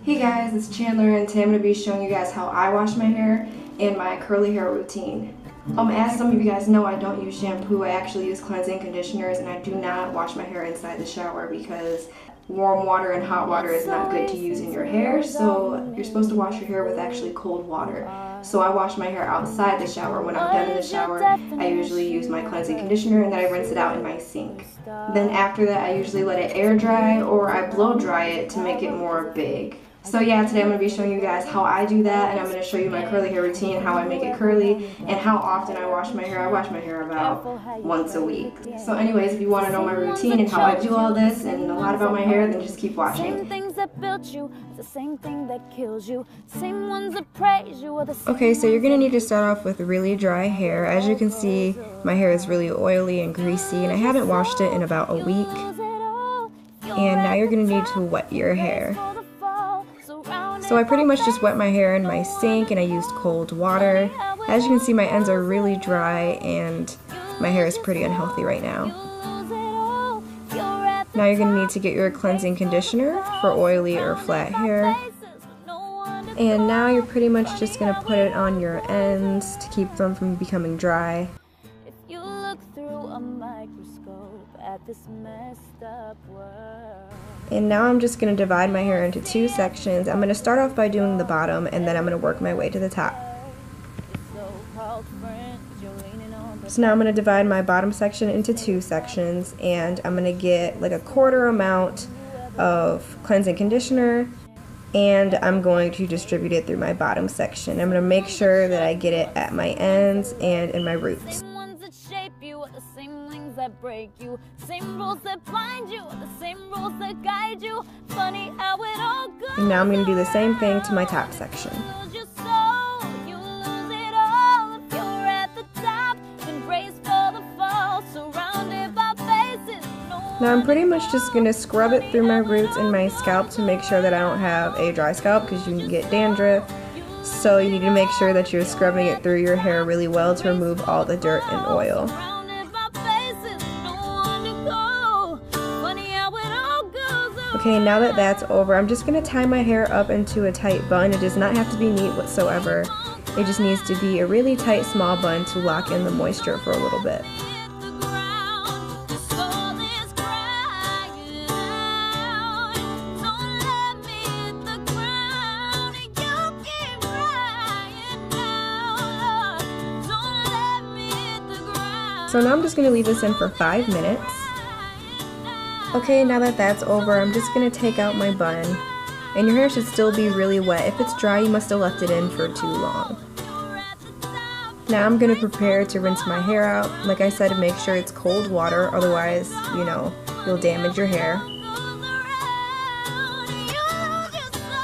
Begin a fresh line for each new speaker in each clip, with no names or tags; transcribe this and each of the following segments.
Hey guys, it's Chandler, and today I'm going to be showing you guys how I wash my hair and my curly hair routine. As some of you guys know, I don't use shampoo. I actually use cleansing conditioners, and I do not wash my hair inside the shower because warm water and hot water is not good to use in your hair, so you're supposed to wash your hair with actually cold water. So I wash my hair outside the shower. When I'm done in the shower, I usually use my cleansing conditioner and then I rinse it out in my sink. Then after that, I usually let it air dry or I blow dry it to make it more big. So yeah, today I'm going to be showing you guys how I do that, and I'm going to show you my curly hair routine, how I make it curly, and how often I wash my hair. I wash my hair about once a week. So anyways, if you want to know my routine and how I do all this and a lot about my hair, then just keep watching. Okay, so you're going to need to start off with really dry hair. As you can see, my hair is really oily and greasy, and I haven't washed it in about a week. And now you're going to need to wet your hair. So I pretty much just wet my hair in my sink and I used cold water. As you can see, my ends are really dry and my hair is pretty unhealthy right now. Now you're going to need to get your cleansing conditioner for oily or flat hair. And now you're pretty much just going to put it on your ends to keep them from becoming dry.
If you look through a microscope at this messed up world.
And now I'm just going to divide my hair into two sections. I'm going to start off by doing the bottom, and then I'm going to work my way to the top. So now I'm going to divide my bottom section into two sections, and I'm going to get like a quarter amount of cleansing conditioner, and I'm going to distribute it through my bottom section. I'm going to make sure that I get it at my ends and in my roots.
The same wings that break you, same rules that blind you, the same rules that guide you. Funny how it all goes.
And now I'm going to do the same thing to my top section. Now I'm pretty much just going to scrub it through my roots and my scalp to make sure that I don't have a dry scalp, because you can get dandruff. So you need to make sure that you're scrubbing it through your hair really well to remove all the dirt and oil. Okay, now that that's over, I'm just going to tie my hair up into a tight bun. It does not have to be neat whatsoever. It just needs to be a really tight small bun to lock in the moisture for a little bit. So now I'm just going to leave this in for 5 minutes. Okay, now that that's over, I'm just going to take out my bun. And your hair should still be really wet. If it's dry, you must have left it in for too long. Now I'm going to prepare to rinse my hair out. Like I said, make sure it's cold water, otherwise, you'll damage your hair.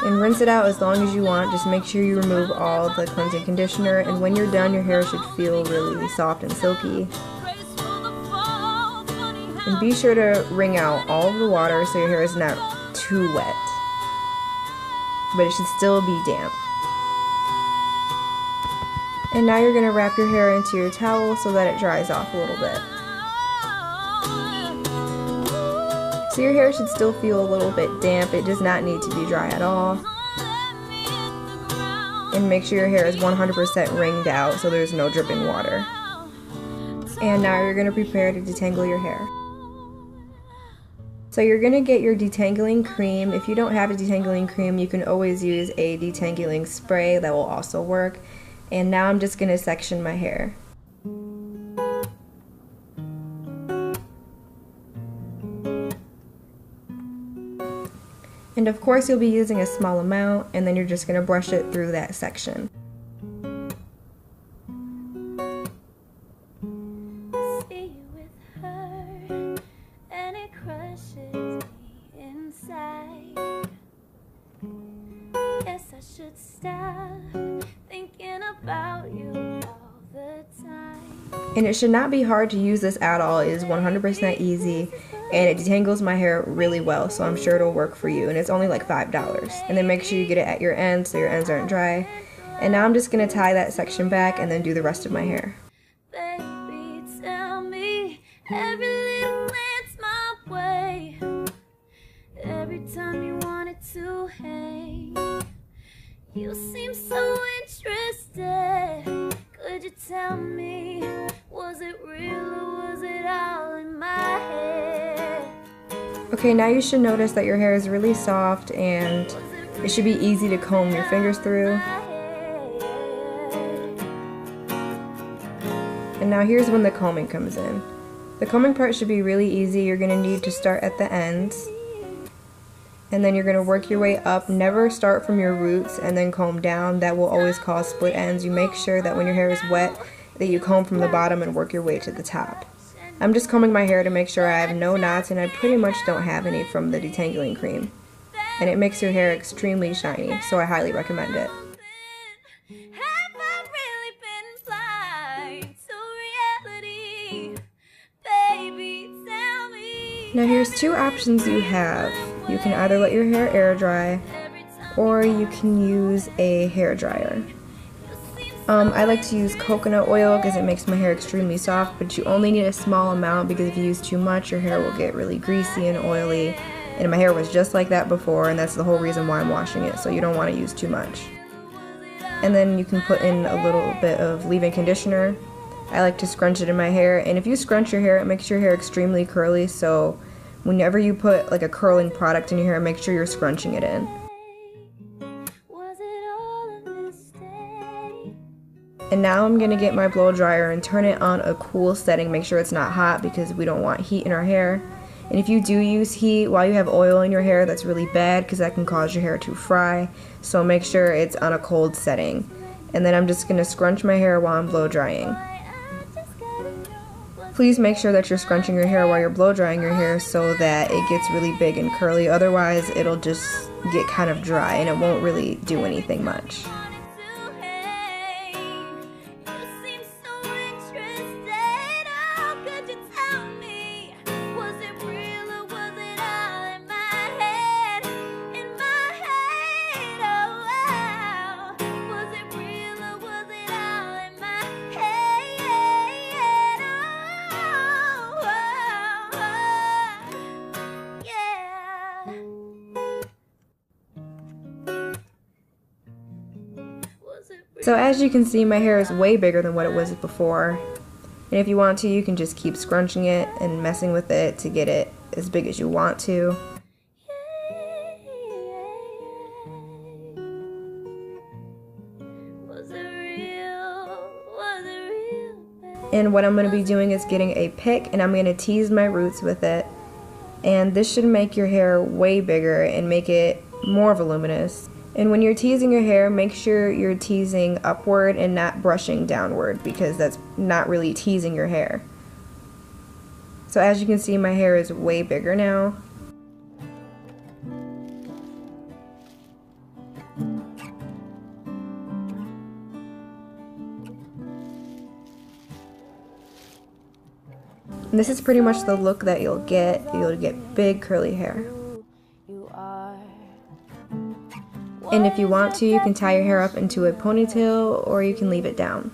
And rinse it out as long as you want. Just make sure you remove all the cleansing conditioner, and when you're done, your hair should feel really soft and silky. And be sure to wring out all of the water so your hair is not too wet, but it should still be damp. And now you're going to wrap your hair into your towel so that it dries off a little bit. So your hair should still feel a little bit damp. It does not need to be dry at all. And make sure your hair is 100% wringed out so there's no dripping water. And now you're going to prepare to detangle your hair. So you're going to get your detangling cream. If you don't have a detangling cream, you can always use a detangling spray. That will also work. And now I'm just going to section my hair. And of course you'll be using a small amount, and then you're just going to brush it through that section.
Should stop thinking about you all the time.
And it should not be hard to use this at all. It is 100% easy, and it detangles my hair really well, so I'm sure it'll work for you. And it's only like $5. And then make sure you get it at your ends so your ends aren't dry. And now I'm just going to tie that section back and then do the rest of my hair.
Baby, tell me every little glance my way, every time you wanted to hang. You seem so interested. Could you tell me, was it real or was it all in my head?
Okay, now you should notice that your hair is really soft and it should be easy to comb your fingers through. And now here's when the combing comes in. The combing part should be really easy. You're going to need to start at the ends. And then you're going to work your way up. Never start from your roots and then comb down. That will always cause split ends. You make sure that when your hair is wet that you comb from the bottom and work your way to the top. I'm just combing my hair to make sure I have no knots, and I pretty much don't have any from the detangling cream. And it makes your hair extremely shiny, so I highly recommend it. Now here's two options you have. You can either let your hair air dry, or you can use a hair dryer. I like to use coconut oil because it makes my hair extremely soft, but you only need a small amount because if you use too much, your hair will get really greasy and oily. And my hair was just like that before, and that's the whole reason why I'm washing it, so you don't want to use too much. And then you can put in a little bit of leave-in conditioner. I like to scrunch it in my hair, and if you scrunch your hair, it makes your hair extremely curly, so whenever you put like a curling product in your hair, make sure you're scrunching it in. And now I'm going to get my blow dryer and turn it on a cool setting. Make sure it's not hot because we don't want heat in our hair. And if you do use heat while you have oil in your hair, that's really bad because that can cause your hair to fry. So make sure it's on a cold setting. And then I'm just going to scrunch my hair while I'm blow drying. Please make sure that you're scrunching your hair while you're blow drying your hair so that it gets really big and curly. Otherwise, it'll just get kind of dry and it won't really do anything much. So as you can see, my hair is way bigger than what it was before. And if you want to, you can just keep scrunching it and messing with it to get it as big as you want to. And what I'm going to be doing is getting a pick and I'm going to tease my roots with it. And this should make your hair way bigger and make it more voluminous. And when you're teasing your hair, make sure you're teasing upward and not brushing downward because that's not really teasing your hair. So as you can see, my hair is way bigger now. And this is pretty much the look that you'll get. You'll get big curly hair. And if you want to, you can tie your hair up into a ponytail or you can leave it down.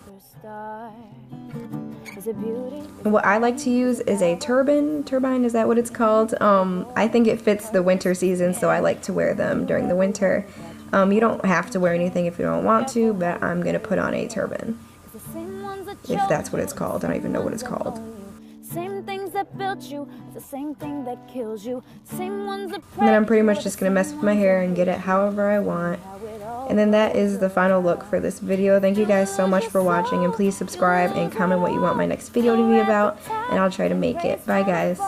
And what I like to use is a turban. Turbine, is that what it's called? I think it fits the winter season, so I like to wear them during the winter. You don't have to wear anything if you don't want to, but I'm going to put on a turban. If that's what it's called. I don't even know what it's called.
Same things that built you, the same thing that kills you. Same ones that
and then I'm pretty much just going to mess with my hair and get it however I want. And then that is the final look for this video. Thank you guys so much for watching, and please subscribe and comment what you want my next video to be about, and I'll try to make it. Bye guys.